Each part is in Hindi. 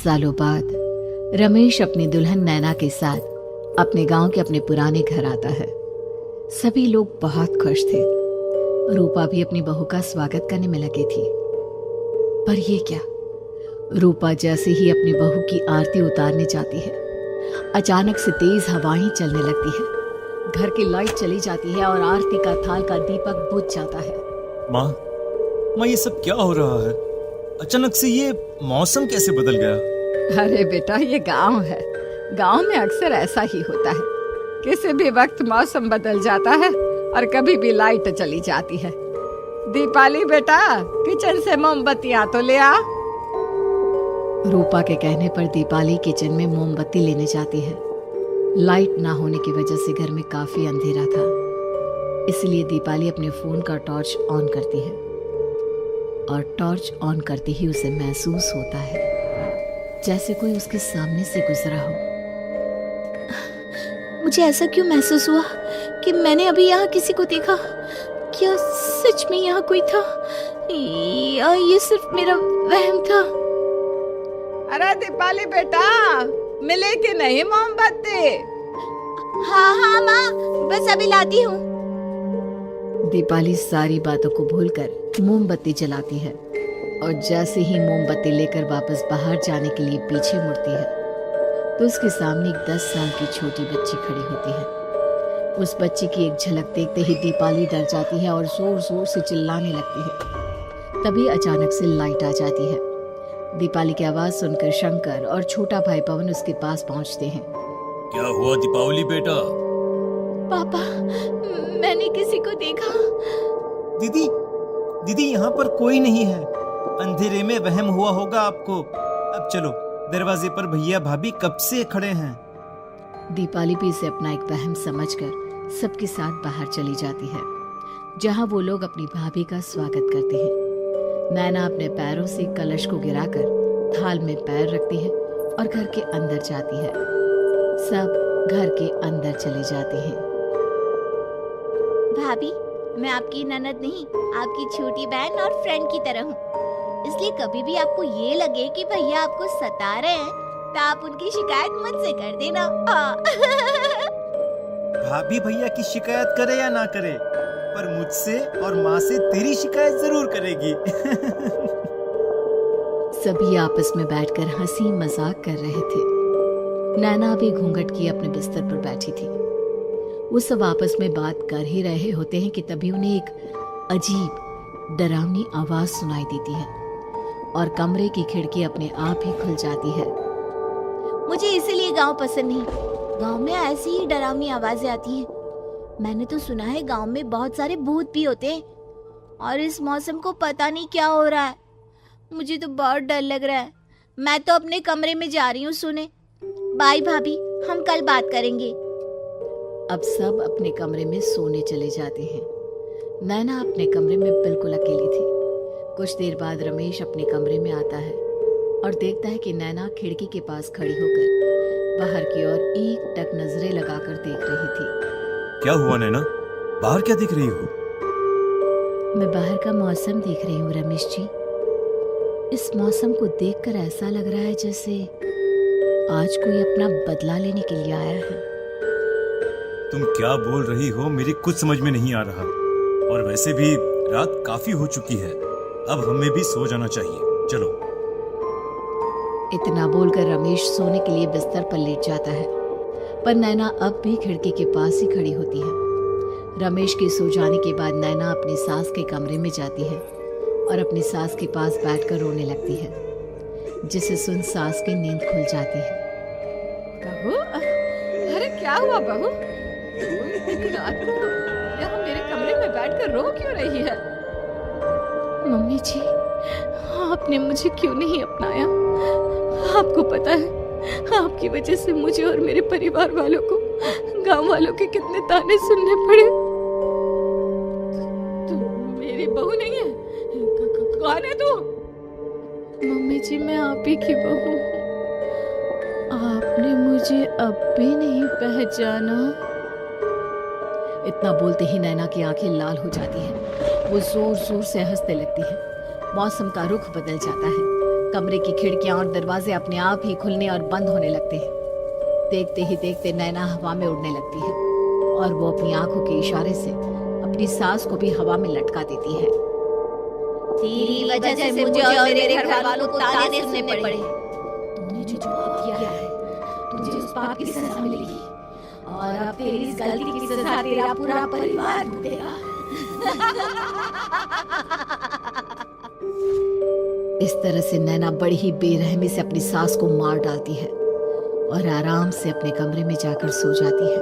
सालों बाद रमेश अपनी दुल्हन नैना के साथ अपने गांव के अपने पुराने घर आता है। सभी लोग बहुत खुश थे। रूपा भी अपनी बहू का स्वागत करने में लगी थी। पर ये क्या, रूपा जैसे ही अपनी बहू की आरती उतारने जाती है, अचानक से तेज हवाएं चलने लगती है। घर की लाइट चली जाती है और आरती का थाल का दीपक बुझ जाता है। माँ, ये सब क्या हो रहा है? अचानक से ये मौसम कैसे बदल गया? अरे बेटा, ये गांव है। गांव में अक्सर ऐसा ही होता है। किसी भी वक्त मौसम बदल जाता है और कभी भी लाइट चली जाती है। दीपाली बेटा, किचन से मोमबत्तियां तो ले आ। रूपा के कहने पर दीपाली किचन में मोमबत्ती लेने जाती है। लाइट ना होने की वजह से घर में काफी अंधेरा था, इसलिए दीपाली अपने फोन का टॉर्च ऑन करती है और टॉर्च ऑन करते ही उसे महसूस होता है जैसे कोई उसके सामने से गुजरा हो। मुझे ऐसा क्यों महसूस हुआ कि मैंने अभी यहाँ किसी को देखा? क्या सच में यहाँ कोई था या ये सिर्फ मेरा वहम था? अरे दीपाली बेटा, मिले कि नहीं मोमबत्ती? हाँ माँ, बस अभी लाती हूँ। दीपाली सारी बातों को भूलकर मोमबत्ती जलाती है और जैसे ही मोमबत्ती लेकर वापस बाहर जाने के लिए पीछे मुड़ती है तो उसके सामने एक 10 साल की छोटी बच्ची खड़ी होती है। उस बच्ची की एक झलक देखते ही दीपाली डर जाती है और जोर जोर से चिल्लाने लगती है। तभी अचानक से लाइट आ जाती है। दीपाली की आवाज सुनकर शंकर और छोटा भाई पवन उसके पास पहुंचते हैं। क्या हुआ दीपावली बेटा? पापा, मैंने किसी को देखा। दीदी, यहाँ पर कोई नहीं है। अंधेरे में वहम हुआ होगा आपको। अब चलो, दरवाजे पर भैया भाभी कब से खड़े हैं। दीपाली भी इसे अपना एक वहम समझकर सबके साथ बाहर चली जाती है, जहां वो लोग अपनी भाभी का स्वागत करते हैं। नैना अपने पैरों से कलश को गिराकर थाल में पैर रखती है और घर के अंदर जाती है। सब घर के अंदर चले जाते हैं। भाभी, मैं आपकी ननद नहीं, आपकी छोटी बहन और फ्रेंड की तरह हूँ। इसलिए कभी भी आपको ये लगे कि भैया आपको सता रहे हैं तो आप उनकी शिकायत मुझसे कर देना। भाभी भैया की शिकायत करे या ना करे, पर मुझसे और माँ से तेरी शिकायत जरूर करेगी। सभी आपस में बैठकर हंसी मजाक कर रहे थे। नैना भी घूंघट किए अपने बिस्तर पर बैठी थी। वो सब आपस में बात कर ही रहे होते हैं कि तभी उन्हें एक अजीब डरावनी आवाज सुनाई देती है और कमरे की खिड़की अपने आप ही खुल जाती है। मुझे इसीलिए गांव पसंद नहीं। गांव में ऐसी ही डरावनी आवाजें आती हैं। मैंने तो सुना है गांव में बहुत सारे भूत भी होते हैं और इस मौसम को पता नहीं क्या हो रहा है। मुझे तो बहुत डर लग रहा है। मैं तो अपने कमरे में जा रही हूँ सोने। बाय भाभी, हम कल बात करेंगे। अब सब अपने कमरे में सोने चले जाते हैं। नैना अपने कमरे में बिल्कुल अकेली थी। कुछ देर बाद रमेश अपने कमरे में आता है और देखता है कि नैना खिड़की के पास खड़ी होकर बाहर की ओर एक टक नजरें लगाकर देख रही थी। क्या हुआ नैना? बाहर क्या देख रही हो? मैं बाहर का मौसम देख रही हूँ रमेश जी। इस मौसम को देखकर ऐसा लग रहा है जैसे आज कोई अपना बदला लेने के लिए आया है। तुम क्या बोल रही हो? मेरी कुछ समझ में नहीं आ रहा। और वैसे भी रात काफी हो चुकी है, अब हमें भी सो जाना चाहिए। चलो। इतना बोलकर रमेश सोने के लिए बिस्तर पर लेट जाता है, पर नैना अब भी खिड़की के पास ही खड़ी होती है। रमेश के सो जाने के बाद नैना अपनी सास के कमरे में जाती है और अपनी सास के पास बैठकर रोने लगती है, जिसे सुन सास की नींद खुल जाती है। बहू, अरे क्या हुआ बहू? एक रात को यहाँ मेरे कमरे में बैठकर रो क्यों रही है? मम्मी जी, आपने मुझे क्यों नहीं अपनाया? आपको पता है, आपकी वजह से मुझे और मेरे परिवार वालों को गांव वालों के कितने ताने सुनने पड़े। तू मेरी बहू नहीं है? कौन है तू? मम्मी जी, मैं आप ही की बहू हूँ। आपने मुझे अब भी नहीं पहचाना? इतना बोलते ही नैना की आंखें लाल हो जाती हैं। वो जोर जोर से हंसने लगती है। मौसम का रुख बदल जाता है। कमरे की खिड़कियां और दरवाजे अपने आप ही खुलने और बंद होने लगते हैं। देखते ही देखते नैना हवा में उड़ने लगती है और वो अपनी आंखों के इशारे से अपनी सांस को भी हवा में लटका देती है। तेरी वजह से मुझे और मेरे घर वालों को ताने सुनने पड़े। तूने जो पाप किया है, तुझे उस पाप की सजा मिलेगी और अब तेरी इस गलती की सजा तेरा पूरा परिवार भुगतेगा। इस तरह से नैना बड़ी ही बेरहमी से अपनी सास को मार डालती है और आराम से अपने कमरे में जाकर सो जाती है।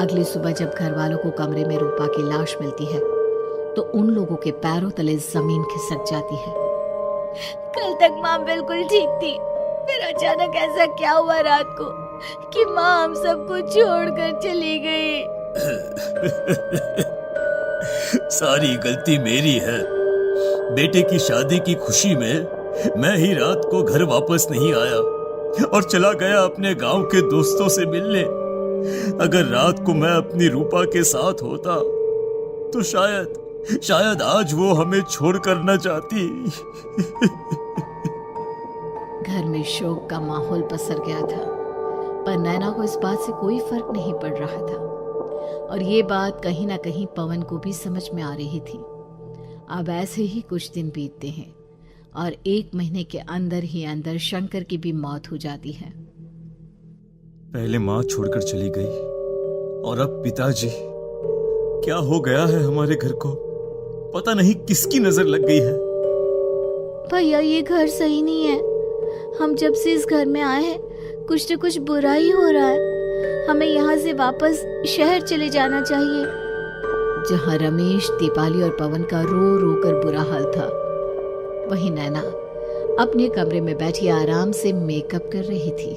अगली सुबह जब घर वालों को कमरे में रूपा की लाश मिलती है तो उन लोगों के पैरों तले जमीन खिसक जाती है। कल तक माँ बिल्कुल ठीक थी, फिर अचानक ऐसा क्या हुआ रात को कि माँ हम सबको छोड़कर चली गई। सारी गलती मेरी है। बेटे की शादी की खुशी में मैं ही रात को घर वापस नहीं आया और चला गया अपने गांव के दोस्तों से मिलने। अगर रात को मैं अपनी रूपा के साथ होता तो शायद आज वो हमें छोड़कर न जाती। घर में शोक का माहौल पसर गया था, पर नैना को इस बात से कोई फर्क नहीं पड़ रहा था और ये बात कहीं ना कहीं पवन को भी समझ में आ रही थी। अब ऐसे ही कुछ दिन बीतते हैं और 1 महीने के अंदर ही अंदर शंकर की भी मौत हो जाती है। पहले माँ छोड़कर चली गई और अब पिताजी। क्या हो गया है हमारे घर को? पता नहीं किसकी नजर लग गई है। भैया ये घर सही नहीं है। हम जब से इस घर में आए हैं कुछ न कुछ बुरा ही हो रहा है। हमें यहाँ से वापस शहर चले जाना चाहिए। जहाँ रमेश, दीपाली और पवन का रो रो कर बुरा हाल था, वहीं नैना अपने कमरे में बैठी आराम से मेकअप कर रही थी।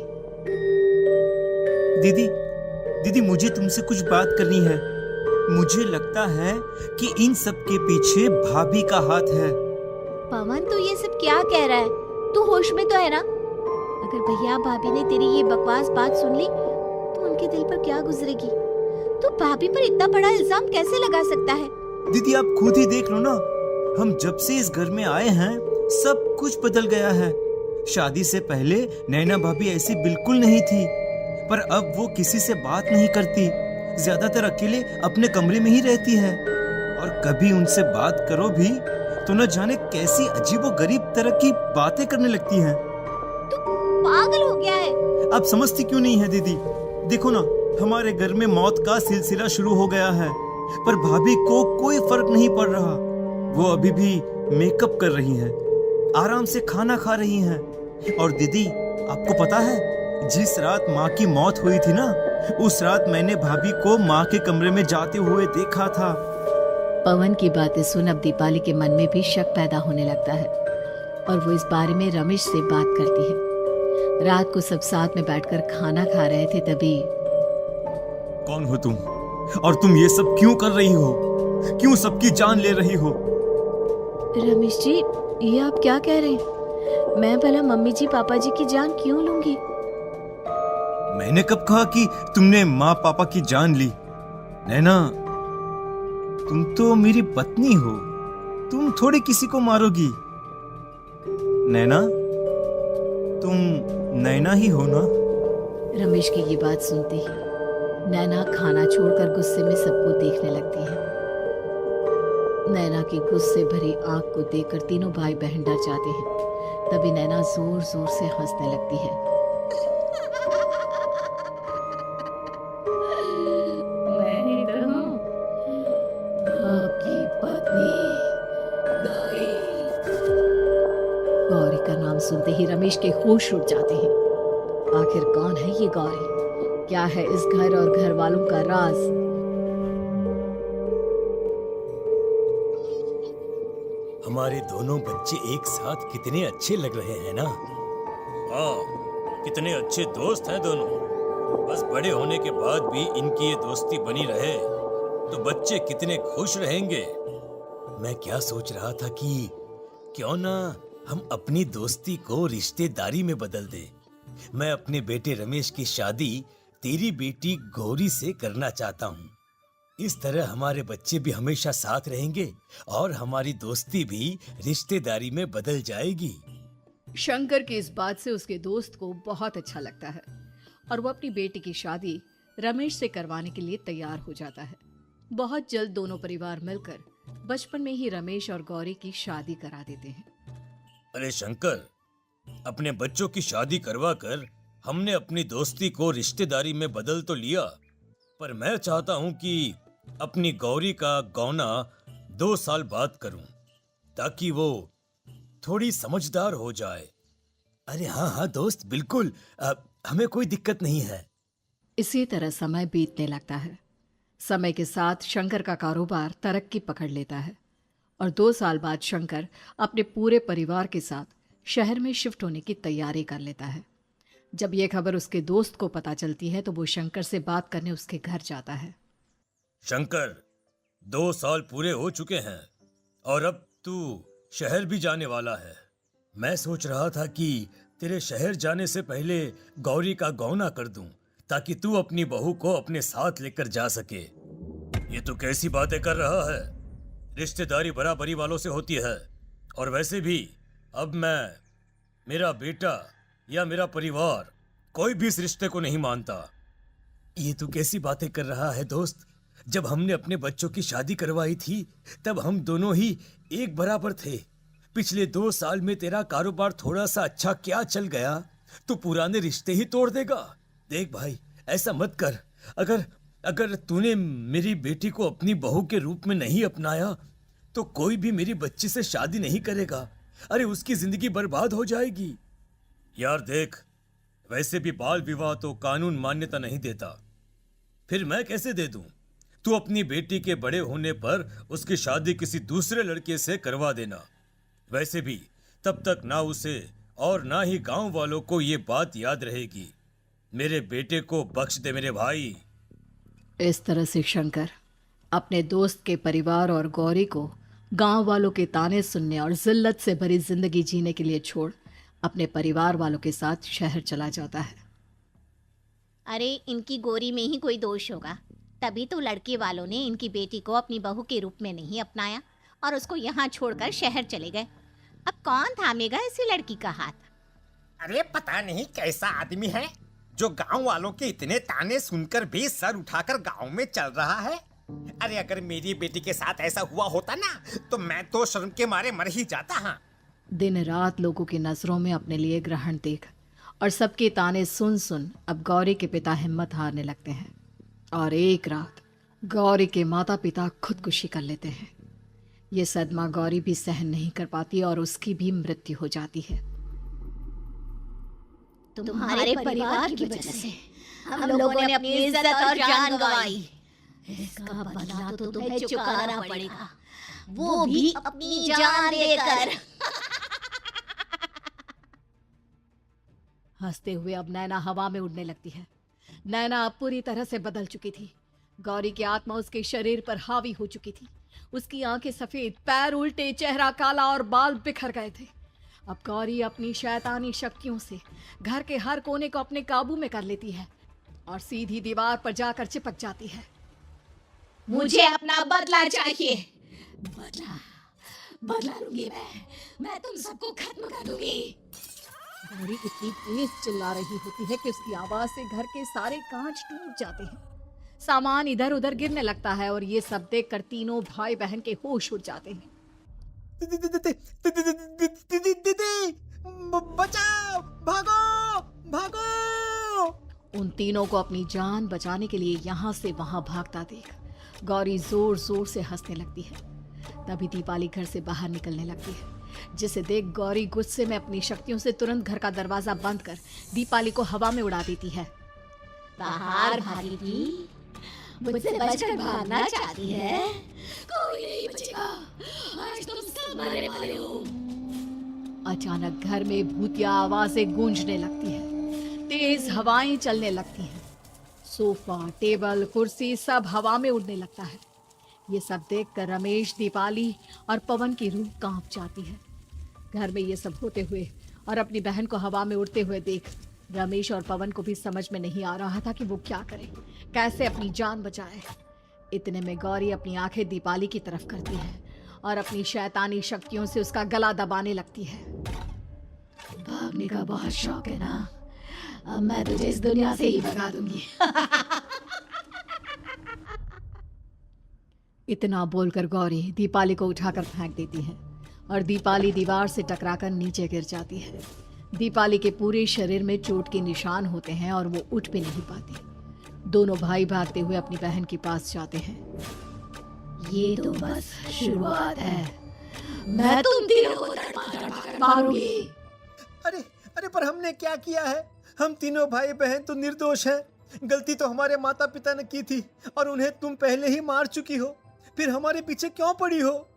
दीदी मुझे तुमसे कुछ बात करनी है। मुझे लगता है कि इन सब के पीछे भाभी का हाथ है। पवन तो ये सब क्या कह रहा है? तू होश में तो है ना? अगर भैया भाभी ने तेरी ये बकवास बात सुन ली तो उनके दिल पर क्या गुजरेगी? तू भाभी पर इतना बड़ा इल्जाम कैसे लगा सकता है? दीदी आप खुद ही देख लो ना। हम जब से इस घर में आए हैं सब कुछ बदल गया है। शादी से पहले नैना भाभी ऐसी बिल्कुल नहीं थी, पर अब वो किसी से बात नहीं करती। ज्यादातर अकेले अपने कमरे में ही रहती है और कभी उनसे बात करो भी तो न जाने कैसी अजीबोगरीब तरह की बातें करने लगती हैं। तू पागल हो गया है? आप समझती क्यों नहीं है दीदी? देखो ना, हमारे घर में मौत का सिलसिला शुरू हो गया है, पर भाभी को कोई फर्क नहीं पड़ रहा। वो अभी भी मेकअप कर रही हैं, आराम से खाना खा रही हैं। और दीदी आपको पता है, जिस रात माँ की मौत हुई थी ना, उस रात मैंने भाभी को माँ के कमरे में जाते हुए देखा था। पवन की बातें सुन अब दीपाली के मन में भी शक पैदा होने लगता है और वो इस बारे में रमेश से बात करती है। रात को सब साथ में बैठकर खाना खा रहे थे, तभी कौन हो तुम और तुम ये सब क्यों कर रही हो? क्यों सबकी जान ले रही हो? रमेश जी, ये आप क्या कह रहे हैं? मैं भला मम्मी जी पापा जी की जान क्यों लूंगी? मैंने कब कहा कि तुमने माँ पापा की जान ली? नैना, तुम तो मेरी पत्नी हो, तुम थोड़ी किसी को मारोगी। नैना, तुम नैना ही हो ना? रमेश की ये बात सुनते ही नैना खाना छोड़कर गुस्से में सबको देखने लगती है। नैना की गुस्से भरी आंख को देखकर तीनों भाई बहन डर जाते हैं। तभी नैना जोर जोर से हंसने लगती है। मैं इधर हूँ, आपकी पत्नी गौरी। गौरी का नाम सुनते ही रमेश के होश उड़ जाते हैं। आखिर कौन है ये गौरी? क्या है इस घर और घर वालों का राज? हमारे दोनों बच्चे एक साथ कितने अच्छे लग रहे हैं ना? हाँ, कितने अच्छे दोस्त हैं दोनों। बस बड़े होने के बाद भी इनकी ये दोस्ती बनी रहे तो बच्चे कितने खुश रहेंगे। मैं क्या सोच रहा था कि क्यों ना हम अपनी दोस्ती को रिश्तेदारी में बदल दें। मैं अपने बेटे रमेश की शादी तेरी बेटी गौरी से करना चाहता हूँ। इस तरह हमारे बच्चे भी हमेशा साथ रहेंगे और हमारी दोस्ती भी रिश्तेदारी में बदल जाएगी। शंकर की इस बात से उसके दोस्त को बहुत अच्छा लगता है और वो अपनी बेटी की शादी रमेश से करवाने के लिए तैयार हो जाता है। बहुत जल्द दोनों परिवार मिलकर बचपन में ही रमेश और गौरी की शादी करा देते हैं। अरे शंकर, अपने बच्चों की शादी करवा कर हमने अपनी दोस्ती को रिश्तेदारी में बदल तो लिया, पर मैं चाहता हूं कि अपनी गौरी का गौना 2 साल बाद करूं, ताकि वो थोड़ी समझदार हो जाए। अरे हाँ हाँ दोस्त, बिल्कुल, हमें कोई दिक्कत नहीं है। इसी तरह समय बीतने लगता है। समय के साथ शंकर का कारोबार तरक्की पकड़ लेता है और 2 साल बाद शंकर अपने पूरे परिवार के साथ शहर में शिफ्ट होने की तैयारी कर लेता है। जब यह खबर उसके दोस्त को पता चलती है तो वो शंकर से बात करने उसके घर जाता है। शंकर, 2 साल पूरे हो चुके हैं और अब तू शहर भी जाने वाला है। मैं सोच रहा था कि तेरे शहर जाने से पहले गौरी का गौना कर दूं, ताकि तू अपनी बहू को अपने साथ लेकर जा सके। ये तो कैसी बातें कर रहा है? रिश्तेदारी बराबरी वालों से होती है, और वैसे भी अब मेरा बेटा या मेरा परिवार कोई भी इस रिश्ते को नहीं मानता। ये तू कैसी बातें कर रहा है दोस्त? जब हमने अपने बच्चों की शादी करवाई थी तब हम दोनों ही एक बराबर थे। पिछले 2 साल में तेरा कारोबार थोड़ा सा अच्छा क्या चल गया, तू पुराने रिश्ते ही तोड़ देगा। देख भाई, ऐसा मत कर। अगर तूने मेरी बेटी को अपनी बहू के रूप में नहीं अपनाया तो कोई भी मेरी बच्ची से शादी नहीं करेगा। अरे उसकी जिंदगी बर्बाद हो जाएगी। यार देख, वैसे भी बाल विवाह तो कानून मान्यता नहीं देता, फिर मैं कैसे दे दूं? तू अपनी बेटी के बड़े होने पर उसकी शादी किसी दूसरे लड़के से करवा देना। वैसे भी तब तक ना उसे और ना ही गांव वालों को ये बात याद रहेगी। मेरे बेटे को बख्श दे मेरे भाई। इस तरह से शंकर अपने दोस्त के परिवार और गौरी को गांव वालों के ताने सुनने और जिल्लत से भरी जिंदगी जीने के लिए छोड़ अपने परिवार वालों के साथ शहर चला जाता है। अरे इनकी गोरी में ही कोई दोष होगा, तभी तो लड़के वालों ने इनकी बेटी को अपनी बहू के रूप में नहीं अपनाया और उसको यहाँ छोड़कर शहर चले गए। अब कौन थामेगा इसी लड़की का हाथ? अरे पता नहीं कैसा आदमी है जो गांव वालों के इतने ताने सुनकर भी सर उठाकर गांव में चल रहा है। अरे अगर मेरी बेटी के साथ ऐसा हुआ होता ना तो मैं तो शर्म के मारे मर ही जाता। हाँ, दिन रात लोगों की नजरों में अपने लिए ग्रहण देख और सबके ताने सुन सुन अब गौरी के पिता हिम्मत हारने लगते हैं और एक रात गौरी के माता पिता खुदकुशी कर लेते हैं। ये सदमा गौरी भी सहन नहीं कर पाती और उसकी भी मृत्यु हो जाती है। तुम्हारे परिवार की वजह से हम लोगों ने अपनी इज्जत और जान गंवाई। इसका बदला तो तुम्हें चुकाना पड़ेगा, वो भी अपनी जान देकर। हंसते हुए अब नैना हवा में उड़ने लगती है। नैना अब पूरी तरह से बदल चुकी थी। गौरी की आत्मा उसके शरीर पर हावी हो चुकी थी। उसकी आंखें सफेद, पैर उल्टे, चेहरा काला और बाल बिखर गए थे। अब गौरी अपनी शैतानी शक्तियों से घर के हर कोने को अपने काबू में कर लेती है और सीधी दीवार पर जाकर चिपक जाती है। मुझे अपना बदला चाहिए। बदला लूंगी मैं तुम सबको खत्म कर दूंगी। गौरी इतनी तेज चिल्ला रही होती है कि उसकी आवाज से घर के सारे कांच टूट जाते हैं। सामान इधर उधर गिरने लगता है और ये सब देखकर तीनों भाई बहन के होश उड़ जाते हैं। बचाओ, भागो भागो। उन तीनों को अपनी जान बचाने के लिए यहाँ से वहां भागता देख गौरी जोर जोर से हंसने लगती है। तभी दीपाली घर से बाहर निकलने लगती है, जिसे देख गौरी गुस्से में अपनी शक्तियों से तुरंत घर का दरवाजा बंद कर दीपाली को हवा में उड़ा देती है। बाहर भागी थी, मुझसे बचकर भागना चाहती है। कोई नहीं बचेगा, आज तुम सब मरने वाले हो। अचानक घर में भूतिया आवाजें गूंजने लगती है, तेज हवाएं चलने लगती हैं। सोफा, टेबल, कुर्सी सब हवा में उड़ने लगता है। ये सब देखकर रमेश, दीपाली और पवन की रूह कांप जाती है। घर में ये सब होते हुए और अपनी बहन को हवा में उड़ते हुए देख रमेश और पवन को भी समझ में नहीं आ रहा था कि वो क्या करे, कैसे अपनी जान बचाए। इतने में गौरी अपनी आंखें दीपाली की तरफ करती है और अपनी शैतानी शक्तियों से उसका गला दबाने लगती है। भागने का बहुत शौक है ना? अब मैं तुझे इस दुनिया से ही भगा दूंगी। इतना बोलकर गौरी दीपाली को उठाकर फेंक देती है और दीपाली दीवार से टकराकर नीचे गिर जाती है। दीपाली के पूरे शरीर में चोट के निशान होते हैं और वो उठ भी नहीं पाती। दोनों भाई भागते हुए अपनी बहन के पास जाते हैं। ये तो बस शुरुआत है, मैं तुम तीनों को तड़पा मारूंगी। अरे अरे, पर हमने क्या किया है? हम तीनों भाई बहन तो निर्दोष हैं। गलती तो हमारे माता पिता ने की थी और उन्हें तुम पहले ही मार चुकी हो, फिर हमारे पीछे क्यों पड़ी हो?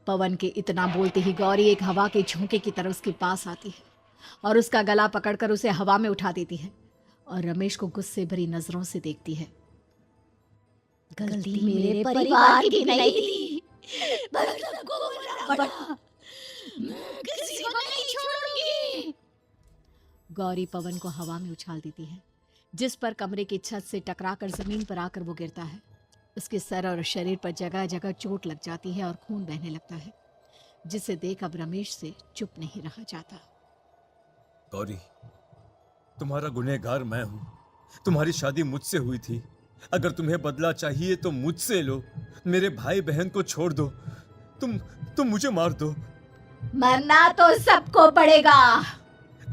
पवन के इतना बोलते ही गौरी एक हवा के झोंके की तरह उसके पास आती है और उसका गला पकड़कर उसे हवा में उठा देती है और रमेश को गुस्से भरी नजरों से देखती है। गलती मेरे परिवार की नहीं थी, पर सबको बुरा पड़ा। मैं किसी को नहीं छोड़ूंगी। गौरी पवन को हवा में उछाल देती है, जिस पर कमरे की छत से टकराकर जमीन पर आकर वो गिरता है। उसके सर और शरीर पर जगह जगह चोट लग जाती है और खून बहने लगता है, जिसे देख अब रमेश से चुप नहीं रहा जाता। गौरी, तुम्हारा गुनहगार मैं हूँ। तुम्हारी शादी मुझसे हुई थी। अगर तुम्हें बदला चाहिए तो मुझसे लो। मेरे भाई बहन को छोड़ दो। तुम मुझे मार दो। मरना तो सबको पड़ेगा।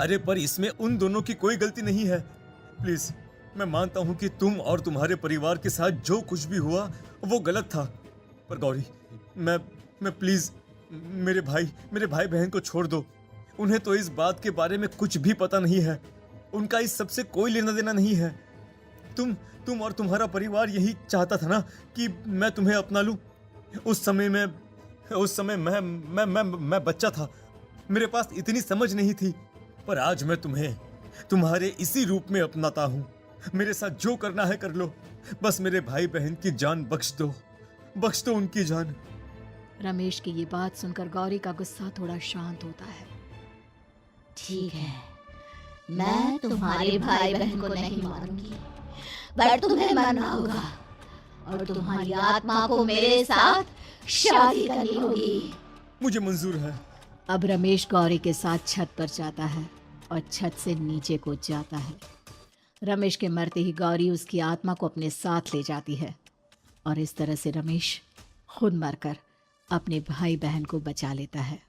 अरे पर इसमें उन दोनों की कोई गलती नहीं है। प्लीज, मैं मानता हूँ कि तुम और तुम्हारे परिवार के साथ जो कुछ भी हुआ वो गलत था, पर गौरी, मैं प्लीज मेरे भाई बहन को छोड़ दो। उन्हें तो इस बात के बारे में कुछ भी पता नहीं है। उनका इस सबसे कोई लेना देना नहीं है। तुम और तुम्हारा परिवार यही चाहता था ना कि मैं तुम्हें अपना लूं। उस समय मैं बच्चा था। मेरे पास इतनी समझ नहीं थी, पर आज मैं तुम्हें तुम्हारे इसी रूप में अपनाता हूँ। मेरे साथ जो करना है कर लो, बस मेरे भाई बहन की जान बख्श दो उनकी जान। रमेश की ये बात सुनकर गौरी का गुस्सा थोड़ा शांत होता है। ठीक है, मैं तुम्हारे भाई बहन को नहीं मारूंगी, पर तुम्हें मरना होगा और तुम्हारी आत्मा को मेरे साथ शादी करनी होगी। मुझे मंजूर है। अब रमेश गौरी के साथ छत पर जाता है और छत से नीचे कूद जाता है। रमेश के मरते ही गौरी उसकी आत्मा को अपने साथ ले जाती है और इस तरह से रमेश खुद मरकर अपने भाई बहन को बचा लेता है।